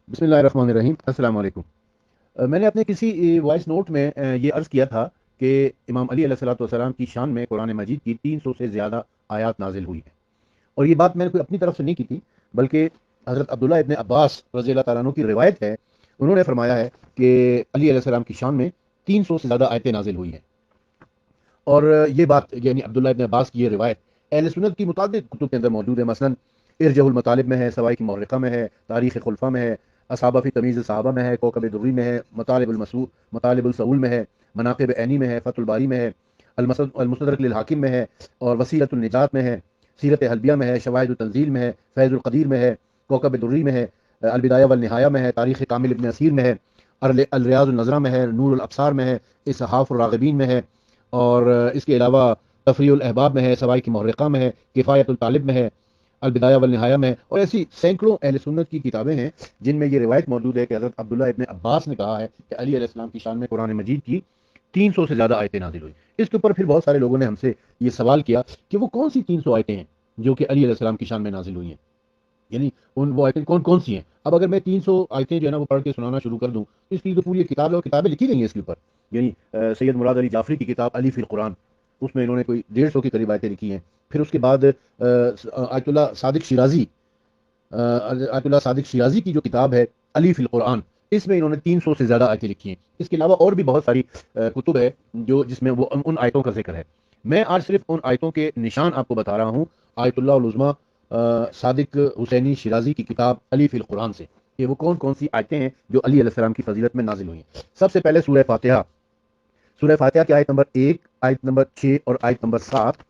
بسم اللہ الرحمن الرحیم، السلام علیکم۔ میں نے اپنے کسی وائس نوٹ میں یہ عرض کیا تھا کہ امام علی علیہ الصلوۃ والسلام کی شان میں قرآن مجید کی 300 سے زیادہ آیات نازل ہوئی ہیں، اور یہ بات میں نے کوئی اپنی طرف سے نہیں کی تھی، بلکہ حضرت عبداللہ ابن عباس رضی اللہ تعالیٰ عنہ کی روایت ہے۔ انہوں نے فرمایا ہے کہ علی علیہ السلام کی شان میں 300 سے زیادہ آیتیں نازل ہوئی ہیں، اور یہ بات یعنی عبداللہ ابن عباس کی یہ روایت اہل سنت کی متعدد کتب کے اندر موجود ہے، مثلا ارجہ المطالب میں ہے، سوائک مورخہ میں ہے، تاریخ خلفہ میں ہے، اصحابہ فی تمیز صحابہ میں ہے، کوکب دری میں ہے، مطالب السعول میں ہے، مناقب عینی میں ہے، فتح الباری میں ہے، المستدرک للحاکم میں ہے، اور وسیلۃ النجات میں ہے، سیرت حلبیہ میں ہے، شواہد التنزیل میں ہے، فیض القدیر میں ہے، کوکب دری میں ہے، البدایہ والنہایہ میں ہے، تاریخ کامل ابن اسیر میں ہے، الریاض النظرہ میں ہے، نور الابصار میں ہے، اصحاف الراغبین میں ہے، اور اس کے علاوہ تفریح الاحباب میں ہے، سوائے کی محرقہ میں ہے، کفایت الطالب میں ہے، البدایہ والنہایہ میں ہے، اور ایسی سینکڑوں اہل سنت کی کتابیں ہیں جن میں یہ روایت موجود ہے کہ حضرت عبداللہ ابن عباس نے کہا ہے کہ علی علیہ السلام کی شان میں قرآن مجید کی 300 سے زیادہ آیتیں نازل ہوئی۔ اس کے اوپر پھر بہت سارے لوگوں نے ہم سے یہ سوال کیا کہ وہ کون سی 300 آیتیں ہیں جو کہ علی علیہ السلام کی شان میں نازل ہوئی ہیں، یعنی وہ آیتیں کون کون سی ہیں۔ اب اگر میں 300 آیتیں جو ہے نا وہ پڑھ کے سنانا شروع کر دوں، اس کی تو پوری کتاب ہے، اور کتابیں لکھی گئی ہیں اس کے اوپر، یعنی سید مراد علی جعفری کی کتاب علی فی القرآن، اس میں انہوں نے کوئی 150 کے قریب آیتیں لکھی ہیں۔ پھر اس کے بعد آیت اللہ صادق شیرازی آیت اللہ صادق شیرازی کی جو کتاب ہے علی فی القرآن، اس میں انہوں نے 300 سے زیادہ آیتیں لکھی ہیں۔ اس کے علاوہ اور بھی بہت ساری کتب ہے جس میں وہ ان آیتوں کا ذکر ہے۔ میں آج صرف ان آیتوں کے نشان آپ کو بتا رہا ہوں، آیت اللہ العظمیٰ صادق حسینی شیرازی کی کتاب علی فی القرآن سے، کہ وہ کون کون سی آیتیں ہیں جو علی علیہ السلام کی فضیلت میں نازل ہوئی ہیں۔ سب سے پہلے سورہ فاتحہ، سورہ فاتحہ کی آیت نمبر 1، آیت نمبر 6 اور آیت نمبر 7۔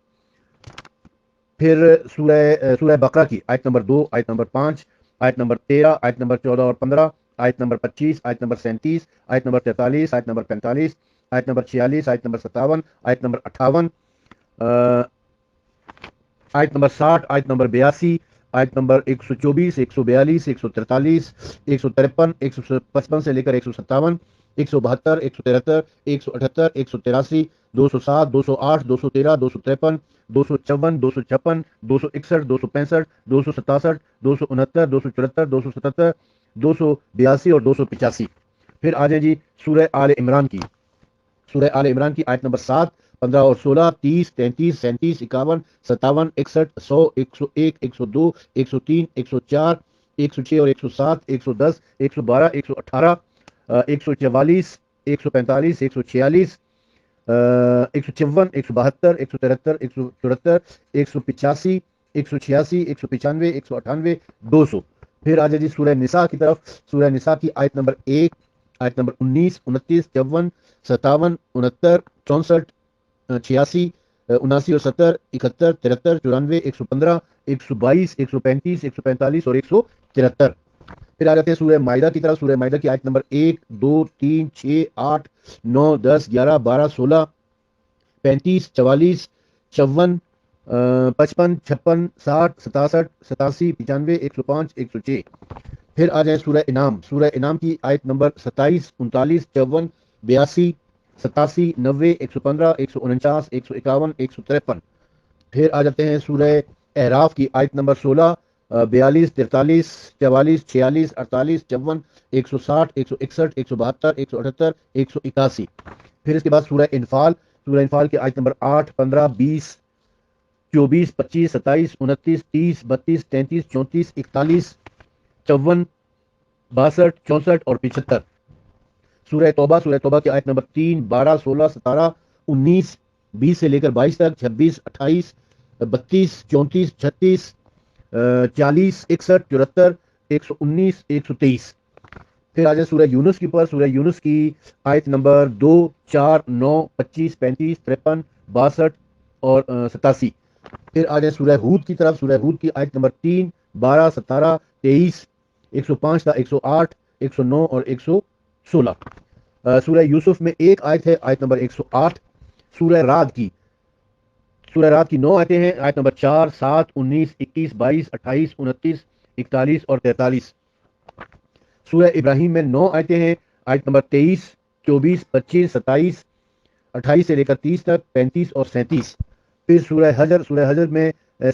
پھر سورہ بقرہ کی آیت نمبر 2، آیت نمبر 5، آیت نمبر 13، آیت نمبر 14 اور 15، آیت نمبر 25، آیت نمبر 37، آیت نمبر 43، آیت نمبر 45، آیت نمبر 46، آیت نمبر 57، آیت نمبر 58، آیت نمبر 60، آیت نمبر 82، آیت نمبر 124، 142، 143، 153، 155 سے لے کر 157، 172، 173، 178، 183، 207، 208، 213، 253، 254، 256، 261، 265، 267، 269، 274، 277، 282 اور 285۔ پھر آ جائیں جی سورہ آل عمران کی، سورہ آل عمران کی آیت نمبر 7، 15 اور 16، 30، 33، 37، 51، 57، 61، 100، 101، 102، 103، 104، 106 اور 107، 110، 112، 118، 144، 145، 146، 154، 172، 173، 174، 185، 186، 195، 198، 200۔ پھر آ جائے جی سورہ نساء کی طرف، سورہ نساء کی آیت نمبر 1، آیت نمبر 19، 29، 54، 57، 69، 64، 86، 79 اور 70، 71، 73، 94، 115، 122، 135، 145 اور 173۔ پھر آ جاتے ہیں سورہ مائدہ کی طرف، سورہ مائدہ کی آیت نمبر 1، 2، 3، 6، 8، 9، 10، 11، 12، 16، 35، 44، 54، 55، 56، 60، 67، 87، 95، 105، 106۔ پھر آ جائیں سورہ انعام، سورہ انعام کی آیت نمبر 27، 39، 54، 82، 87، 90، 115، 149، 151، 153۔ پھر آ جاتے ہیں سورہ اعراف کی آیت نمبر 16، 42، 43، 44، 46، 48، 54، 160، 161، 172، 178، 181۔ پھر اس کے بعد سورہ انفال، سورہ انفال کی آیت نمبر 8، 15، 20، 24، 25، 27، 29، 30، 32، 33، 34، 41، 54، 62، 64 اور 75۔ سورہ توبہ، سورہ توبہ کی آیت نمبر 3، 12، 16، 17، 19، 20 سے لے کر 22 تک، 26، 28، 32، 34، 36، 40، 61، 74، 119، 123۔ پھر آ جائے سورہ یونس کی پر، سورہ یونس کی آیت نمبر 2، 4، 9، 25، 35، 53، 62 اور 87۔ پھر آ جائیں سورہ ہود کی طرف، سورہ ہود کی آیت نمبر 3، 12، 17، 23، 105 تا 108، 109 اور 116۔ سورہ یوسف میں ایک آیت ہے، آیت نمبر 108۔ سورہ رعد کی، سورہ رات کی 9 آیتیں ہیں، آیت نمبر 4، 7، 19، 21، 22، 28، 29، 41 اور 43۔ سورہ ابراہیم میں 9 آیتیں ہیں، آیت نمبر 23، 24، 25، 27، 28 سے لے کر 30 تک، 35 اور 37۔ پھر سورہ حجر میں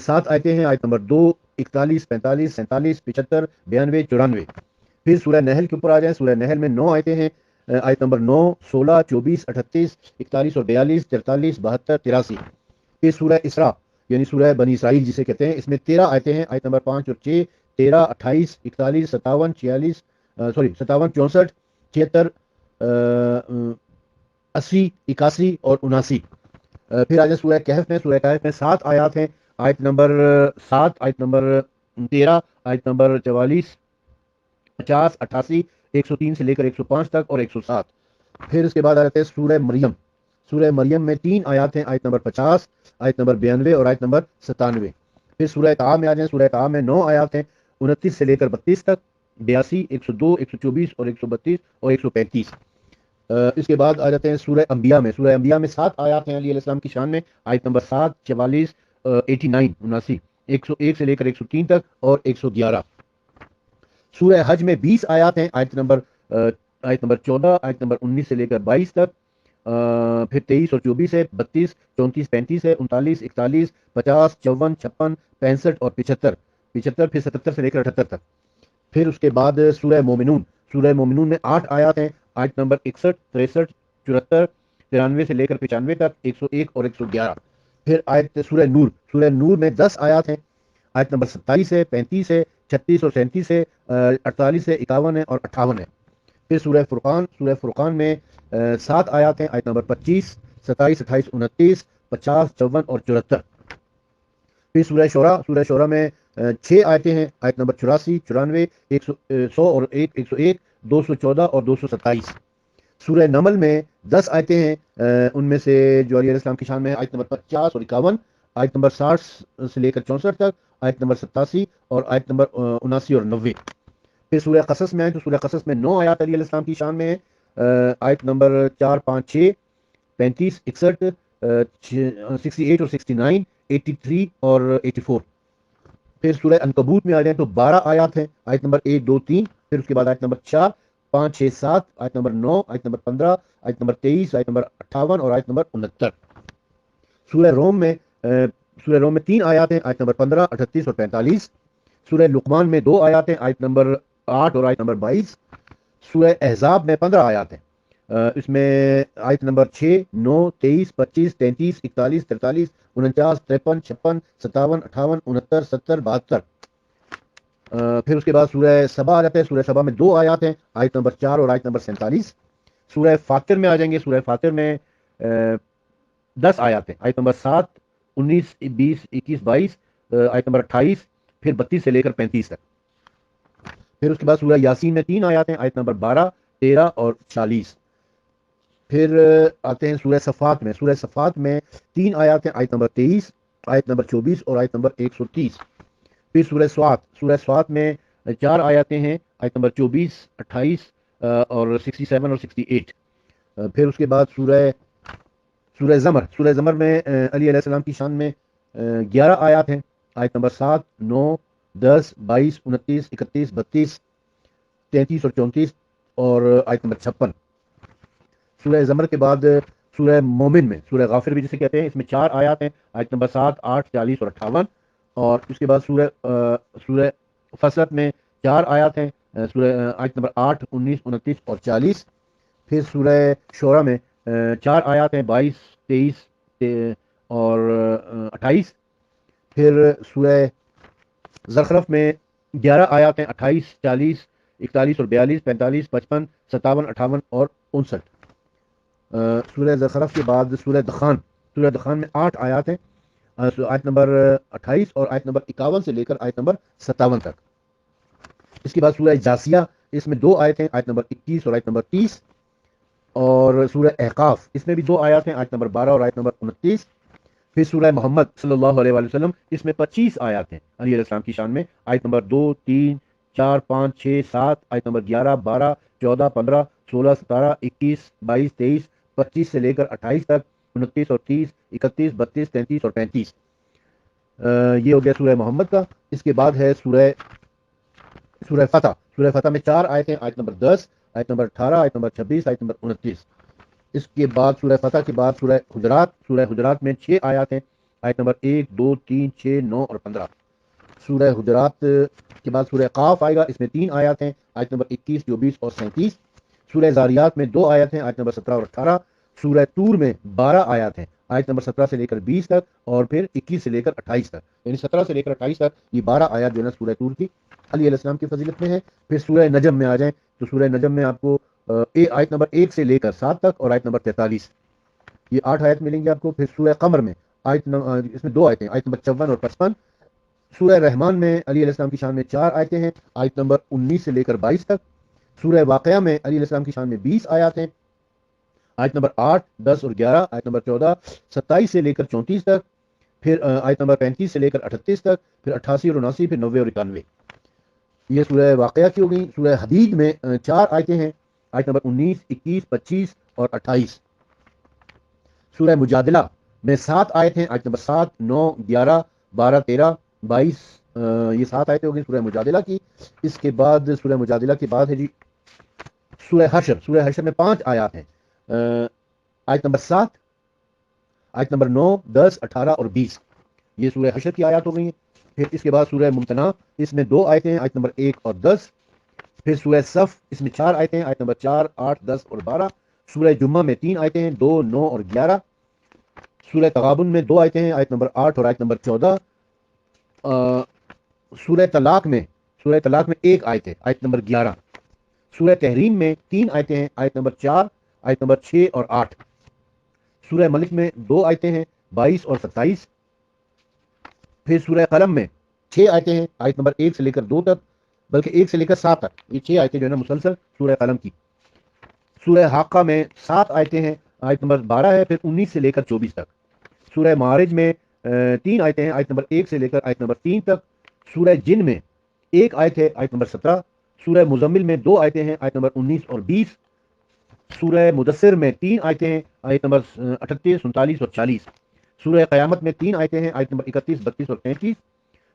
7 آیتیں ہیں، آیت نمبر 2، 41، 45، 47، 75، 92، 94۔ پھر سورہ نحل کے اوپر آ جائیں. سورہ نحل میں 9 آیتیں ہیں. آیت نمبر 9، 16، 24، 38، 41 اور 42، 43، 72، 83. پھر سورہ اسراء یعنی سورہ بنی اسرائیل جسے کہتے ہیں، اس میں 13 آیتیں ہیں. آیت نمبر 5 اور 6، 13، 28، 41، 57، 46، 57، 64، 76، 80، 81 اور 79. پھر آ جائیں سورہ کہف میں. سورہ کہف میں 7 آیات ہیں. آیت نمبر 7، آیت نمبر 13، آیت نمبر 44، 50، 88، 103 سے لے کر 105 تک اور 107. پھر اس کے بعد آ جاتے ہیں سورہ مریم. سورہ مریم میں 3 آیات ہیں. آیت نمبر 50، آیت نمبر 92 اور آیت نمبر 97. پھر سورہ طٰہٰ میں آ جائیں. سورہ طٰہٰ میں 9 آیات ہیں، 29 سے لے کر 32 تک، 82، 102، 124 اور 132 اور 135. اس کے بعد آ جاتے ہیں سورہ انبیاء میں. سورہ انبیاء میں 7 آیات ہیں علی علیہ السلام کی شان میں. آیت نمبر 7، 44، 89، 79، 101 سے لے کر 103 تک اور 111. سورہ حج میں 20 آیات ہیں. آیت نمبر 14، آیت نمبر 19 سے لے کر 22 تک. پھر 23 اور 24 ہے، 32، 34، 35 ہے، 39، 41، 50، 54، 56، 65 اور 75. پھر 77 سے لے کر 78 تک. پھر اس کے بعد سورہ مومنون. سورہ مومنون میں 8 آیات ہیں. آیت نمبر 61، 63، 74، 93 سے لے کر 95 تک، 101 اور 111. پھر آیت سورہ نور. سورہ نور میں 10 آیات ہیں. آیت نمبر 27 ہے، 35 ہے، 36 اور 37 ہے، 48 ہے، 51 ہے اور 58 ہے. پھر سورہ فرقان. سورہ فرقان میں 7 آیات ہیں. آیت نمبر 25، 27، 28، 29، 50، 54 اور 74. پھر سورہ شورا. سورہ شورا میں 6 آیتیں ہیں. آیت نمبر 84، 94، 100 اور 101، 214 اور 227. سورہ نمل میں 10 آیتیں ہیں. ان میں سے جو علی علیہ السلام کی شان میں آیت نمبر 50 اور 51، آیت نمبر 60 سے لے کر 64 تک، آیت نمبر 87 اور آیت نمبر 79 اور 90. پھر سورہ قصص میں آئے تو سورہ قصص میں 9 آیات علی علیہ السلام کی شان میں ہے. آیت نمبر 4، 5، 6، 35، 61، 68 اور 69، 83 اور 84. پھر سورہ عنکبوت میں آ جائیں تو 12 آیات ہیں. آیت نمبر 1، 2، 3. پھر اس کے بعد آیت نمبر 4، 5، 6، 7، آیت نمبر 9، آیت نمبر 15، آیت نمبر 23، آیت نمبر 58 اور آیت نمبر 69. سورہ روم میں 3 آیات ہیں. آیت نمبر 15، 38 اور 45. سورہ لقمان میں 2 آیات ہیں. آیت نمبر 8 اور آیت نمبر 22. سورہ احزاب میں 15 آیات ہیں. اس میں آیت نمبر 6، 9، 23، 25، 33، 41، 43، 49، 53، 56، 57، 58، 69، 70، 72. پھر اس کے بعد سورہ سبا آ جاتا ہے. سورہ سبا میں 2 آیات ہیں. آیت نمبر 4 اور آیت نمبر 47. سورہ فاطر میں آ جائیں گے. سورہ فاطر میں 10 آیات ہیں. آیت نمبر 7، 19، 20، 21، 22، آیت نمبر 28، پھر 32 سے لے کر 35 تک. پھر اس کے بعد سورہ یاسین میں 3 آیات ہیں. آیت نمبر 12، 13 اور 40. پھر آتے ہیں سورہ صفات میں. سورہ صفات میں 3 آیات ہیں. آیت نمبر 23، آیت نمبر 24 اور آیت نمبر 130. پھر سورہ سوات. سورہ سوات میں 4 آیاتیں ہیں. آیت نمبر 24، 28 اور 67 اور 68. پھر اس کے بعد سورہ زمر. سورہ زمر میں علی علیہ السلام کی شان میں 11 آیات ہیں. آیت نمبر 7، 9، 10، 22، 29، 31، 32، 33 اور 34 اور آیت نمبر 56. سورہ زمر کے بعد سورہ مومن میں، سورہ غافر بھی جسے کہتے ہیں، اس میں 4 آیات ہیں. آیت نمبر 7، 8، 40 اور 58. اور اس کے بعد سورہ فصلت میں 4 آیات ہیں. سورہ آیت نمبر 8، 19، 29 اور 40. پھر سورہ شورا میں 4 آیات ہیں. 22، 23 اور 28. پھر سورہ زخرف میں 11 آیات ہیں. 28، 40، 41 اور 42، 45، 55، 57، 58 اور 59. سورہ زخرف کے بعد سورہ دخان. سورہ دخان میں 8 آیات ہیں. آیت نمبر 28 اور آیت نمبر 51 سے لے کر آیت نمبر 57 تک. اس کے بعد سورہ جاسیہ. اس میں 2 آیت ہیں. آیت نمبر 21 اور آیت نمبر 30. اور سورہ احقاف، اس میں بھی 2 آیات ہیں. آیت نمبر 12 اور آیت نمبر 29. پھر سورہ محمد صلی اللہ علیہ وآلہ وسلم. اس میں 25 آیات ہیں علی علیہ السلام کی شان میں. آیت نمبر 2، 3، 4، 5، 6، 7، آیت نمبر 11، 12، 14، 15، 16، 17، 21، 22، 23، 25 سے لے کر 28 تک، 29 اور 30، 31، 32، 33 اور 35. یہ ہو گیا سورہ محمد کا. اس کے بعد ہے سورہ فتح. سورہ فتح میں 4 آیتیں. آیت نمبر 10، آیت نمبر 18، آیت نمبر 26، آیت نمبر 29. اس کے بعد سورہ فتح کے بعد سورہ حجرات. سورہ حجرات میں 6 آیات ہیں. آیت نمبر 1، 2، 3، 6، 9 اور 15. سورہ حجرات کے بعد سورہ قاف آئے گا، اس میں 3 آیات ہیں، آیت نمبر 21، 24 اور 37۔ سورہ زاریات میں 2 آیات ہیں، آیت نمبر 17 اور 18۔ سورہ طور میں 12 آیات ہیں، آیت نمبر 17 سے لے کر 20 تک، اور پھر 21 سے لے کر 28 تک، یعنی 17 سے لے کر 28 تک یہ 12 آیات جو ہے نا سورہ طور کی علی علیہ السلام کی فضیلت میں ہے۔ پھر سورہ نجم میں آ جائیں تو سورہ نجم میں آپ کو آیت نمبر 1 سے لے کر 7 تک اور آیت نمبر 43، یہ 8 آیت ملیں گی آپ کو۔ پھر سورہ قمر میں اس میں 2 آیتیں، آیت نمبر 54 اور 55۔ سورہ رحمان میں علی علیہ السلام کی شان میں 4 آیتیں ہیں، آیت نمبر 19 سے لے کر 22 تک۔ سورہ واقعہ میں علی علیہ السلام کی شان میں 20 آیات ہیں، آیت نمبر 8، 10 اور 11، آیت نمبر 14، 27 سے لے کر 34 تک۔ پھر آیت نمبر 35 سے لے کر 38 تک، پھر 88 اور 79، پھر 90 اور 91۔ یہ سورہ واقعہ کی ہو گئی۔ سورہ حدید میں 4 آیتیں ہیں، آیت نمبر 19، 21، 25 اور 28۔ سورہ مجادلہ میں 7 آیت ہیں، آیت نمبر 7، 9، 11، 12، 13، 22، یہ 7 آیتیں ہو گئی سورہ مجادلہ کی۔ اس کے بعد سورہ مجادلہ کے بعد ہے جی سورہ حشر۔ سورہ حشر میں 5 آیات ہیں، آیت نمبر 7، آیت نمبر 9، 10، 18 اور 20، یہ سورہ حشر کی آیات ہو گئی ہیں۔ پھر اس کے بعد سورہ ممتنع، اس میں 2 آیتیں ہیں، آیت نمبر 1 اور 10۔ پھر سورہ صف، اس میں 4 آیتیں ہیں، آیت نمبر 4، 8، 10 اور 12۔ سورہ جمعہ میں 3 آیتیں ہیں، 2، 9 اور 11۔ سورہ تغابن میں 2 آیتیں ہیں، آیت نمبر 8 اور آیت نمبر 14۔ سورہ طلاق میں 1 آیت ہے، آیت نمبر 11۔ سورہ تحریم میں 3 آیتیں ہیں، آیت نمبر 4، آیت نمبر 6 اور 8۔ سورہ ملک میں 2 آیتیں ہیں، 22 اور 27۔ پھر سورہ قلم میں 6 آیتیں ہیں، آیت نمبر 1 سے لے کر 2 تک، بلکہ 1 سے لے کر 7 تک، یہ 6 آیتیں جو ہے نا مسلسل سورہ قلم کی۔ سورہ حاقہ میں 7 آیتیں ہیں، آیت نمبر 12 ہے، پھر 19 سے لے کر 24 تک۔ سورہ معارج میں 3 آیتیں ہیں، آیت نمبر 1 سے لے کر آیت نمبر 3 تک۔ سورہ جن میں 1 آیت ہے، آیت نمبر 17۔ سورہ مزمل میں 2 آیتیں ہیں، آیت نمبر 19 اور 20۔ سورہ مدثر میں 3 آیتیں ہیں، آیت نمبر 38، 39 اور 40۔ سورہ قیامت میں 3 آیتیں ہیں، آیت نمبر 31، 32 اور 33۔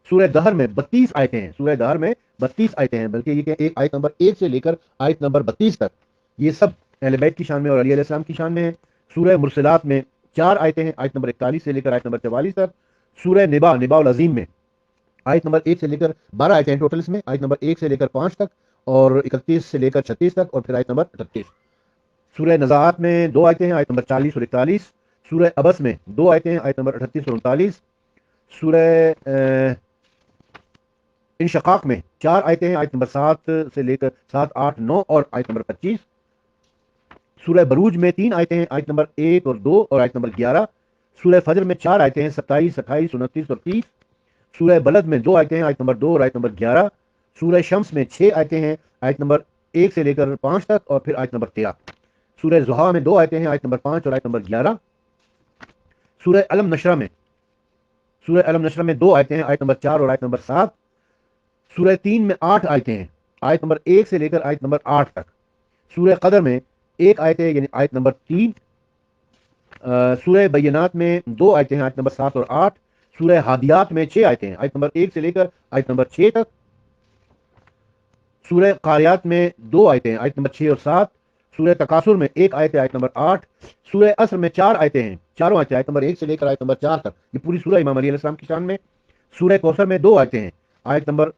سورہ دہر میں 32 آیتیں ہیں، سورہ دہر میں 32 آیتیں ہیں، بلکہ یہ کہ ایک آیت نمبر 1 سے لے کر آیت نمبر 32 تک، یہ سب اہل بیت کی شان میں اور علی علیہ السلام کی شان میں ہے۔ سورہ مرسلات میں 4 آیتیں ہیں، آیت نمبر 41 سے لے کر آیت نمبر 44 تک۔ سورہ نبا العظیم میں آیت نمبر 1 سے لے کر 12 آیتیں ہیں ٹوٹل، اس میں آیت نمبر 1 سے لے کر 5 تک، اور 31 سے لے کر 36 تک، اور پھر آیت نمبر 38۔ سورہ نزاعات میں 2 آیتیں ہیں، آیت نمبر 40 اور 41۔ سورہ عبس میں 2 آیتیں ہیں، آیت نمبر 38 اور 39۔ سورہ انشقاق میں 4 آیتیں ہیں، آیت نمبر 7 سے لے کر 7، 8، 9 اور آیت نمبر 25۔ سورہ بروج میں 3 آیتیں ہیں، آیت نمبر 1 اور 2 اور آیت نمبر 11۔ سورہ فجر میں 4 آیتیں ہیں، 27، 28، 29 اور 30۔ سورہ بلد میں 2 آیتیں ہیں، آیت نمبر 2 اور آیت نمبر 11۔ سورہ شمس میں 6 آیتیں ہیں، آیت نمبر 1 سے لے کر 5 تک، اور پھر آیت نمبر 13۔ سورہ زحا میں 2 آیتیں ہیں، آیت نمبر 5 اور آیت نمبر 11۔ سورہ علم نشرہ میں 2 آیتیں ہیں، آیت نمبر 4 اور آیت نمبر 7۔ سورہ 3 میں 8 آیتیں ہیں، آیت نمبر 1 سے لے کر آیت نمبر 8 تک۔ سورہ قدر میں 1 آیت ہے، یعنی آیت نمبر 3۔ سورہ بینات میں 2 آیتیں ہیں، آیت نمبر 7 اور 8۔ سورہ حادیات میں 6 آیتیں ہیں، آیت نمبر 1 سے لے کر آیت نمبر 6 تک۔ سورہ قاریات میں 2 آیتیں ہیں، آیت نمبر 6 اور 7۔ سورہ تکاثر میں 1 آیت ہے، آیت نمبر 8۔ سورہ عصر میں 4 آیتیں ہیں، چاروں آیتیں آیت نمبر 1 سے لے کر آیت نمبر 4 تک، یہ پوری سورہ امام علی علیہ السلام کی شان میں۔ سورہ کوثر میں 2 آیتیں ہیں، آیت نمبر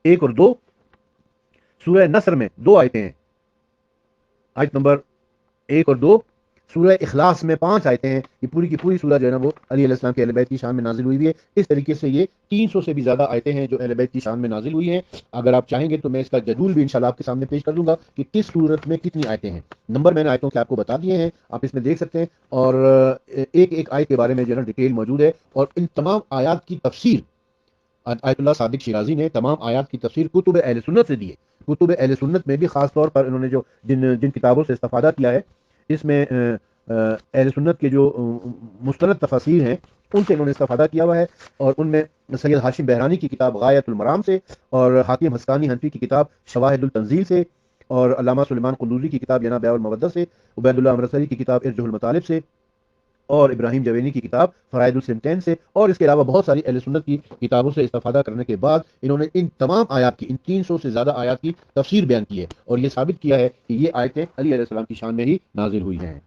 1 اور 2۔ سورہ نصر میں 2 آیتیں ہیں، آیت نمبر 1 اور 2۔ سورہ اخلاص میں 5 آیتیں ہیں، یہ پوری کی پوری سورہ جو ہے نا وہ علی علیہ السلام کے اہل بیت کی شان میں نازل ہوئی ہے۔ اس طریقے سے یہ 300 سے بھی زیادہ آیتیں ہیں جو اہل بیت کی شان میں نازل ہوئی ہیں۔ اگر آپ چاہیں گے تو میں اس کا جدول بھی انشاءاللہ آپ کے سامنے پیش کر دوں گا کہ کس سورت میں کتنی آیتیں ہیں۔ نمبر میں نے آیتوں کے آپ کو بتا دیے ہیں، آپ اس میں دیکھ سکتے ہیں، اور ایک ایک آیت کے بارے میں جو ہے نا ڈیٹیل موجود ہے، اور ان تمام آیات کی تفسیر آیت اللہ صادق شیرازی نے تمام آیات کی تفسیر کتب اہل سنت سے دی ہے۔ کتب اہل سنت میں بھی خاص طور پر انہوں نے جو جن کتابوں سے استفادہ کیا ہے، اس میں اہل سنت کے جو مستند تفاسیر ہیں ان سے انہوں نے استفادہ کیا ہوا ہے، اور ان میں سید ہاشم بہرانی کی کتاب غایۃ المرام سے، اور حاتم حسقانی حنفی کی کتاب شواہد التنزیل سے، اور علامہ سلیمان قندوزی کی کتاب جناب بیع المودہ سے، عبید اللہ امرتسری کی کتاب ارجح المطالب سے، اور ابراہیم جوینی کی کتاب فرائد السنتین سے، اور اس کے علاوہ بہت ساری اہل سنت کی کتابوں سے استفادہ کرنے کے بعد انہوں نے ان تمام آیات کی، ان 300 سے زیادہ آیات کی تفسیر بیان کی ہے، اور یہ ثابت کیا ہے کہ یہ آیتیں علی علیہ السلام کی شان میں ہی نازل ہوئی ہیں۔